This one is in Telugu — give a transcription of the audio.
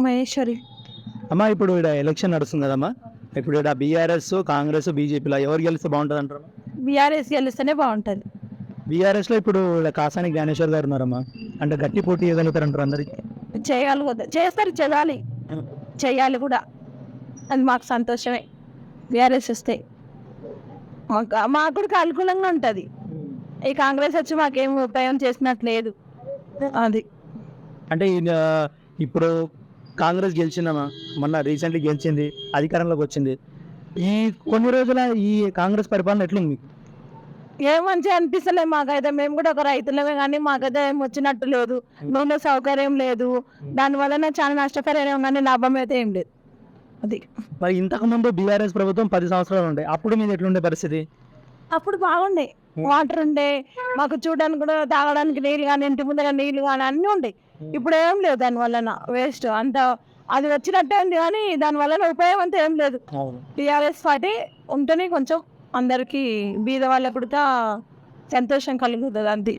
మహేశ్వరి. అమ్మా ఇప్పుడు ఇక్కడ ఎలక్షన్ నడుస్తుంది కదమ్మా, ఇప్పుడు ఇక్కడ బీఆర్ఎస్ కాంగ్రెస్ బీజేపీలో ఎవరు గెలిస్తే బాగుంటుంది అంటారు? బీఆర్ఎస్ గెలిస్తేనే బాగుంటుంది. బీఆర్ఎస్లో ఇప్పుడు కాసాని జ్ఞానేశ్వర్ గారు ఉన్నారమ్మా, అంటే గట్టి పోటీ ఇవ్వగలుగుతారు అంటారు అందరికి? చేయగలుగుతా, చేస్తారు, చేయాలి, చేయాలి కూడా. అది మాకు సంతోషమే. బీఆర్ఎస్ వస్తే మాకు కూడా అనుకూలంగా ఉంటుంది. ఈ కాంగ్రెస్ వచ్చి మాకేం ఉపయోగం చేసినట్టు లేదు. అది అంటే ఇప్పుడు కాంగ్రెస్ గెలిచిందమ్మా, మొన్న రీసెంట్లీ గెలిచింది, అధికారంలోకి వచ్చింది. ఈ కొన్ని రోజుల ఈ కాంగ్రెస్ పరిపాలన ఎట్లుంది మీకు? ఏం మంచిగా అనిపిస్తలేదు మాకైతే. మేము కూడా ఒక రైతులమే, కానీ మాకైతే ఏం వచ్చినట్టు లేదు. నూనె సౌకర్యం లేదు, దానివల్ల చాలా నష్టపరిహారం, కానీ లాభం అయితే ఏం లేదు. అది మరి ఇంతకుముందు బీఆర్ఎస్ ప్రభుత్వం 10 సంవత్సరాలు ఉండే, అప్పుడు మీద ఎట్లుండే పరిస్థితి? అప్పుడు బాగుండే, వాటర్ ఉండే, మాకు చూడడానికి కూడా, తాగడానికి నీళ్ళు కానీ, ఇంటి ముందర నీళ్ళు కానీ అన్నీ ఉండే. ఇప్పుడు ఏం లేదు, దాని వలన వేస్ట్ అంత. అది వచ్చినట్టే ఉంది, కానీ దాని వలన ఉపయోగం అంతా ఏం లేదు. టీఆర్ఎస్ పార్టీ ఉంటేనే కొంచెం అందరికీ బీద వాళ్ళకు కూడా సంతోషం కలుగుతుంది అంతే.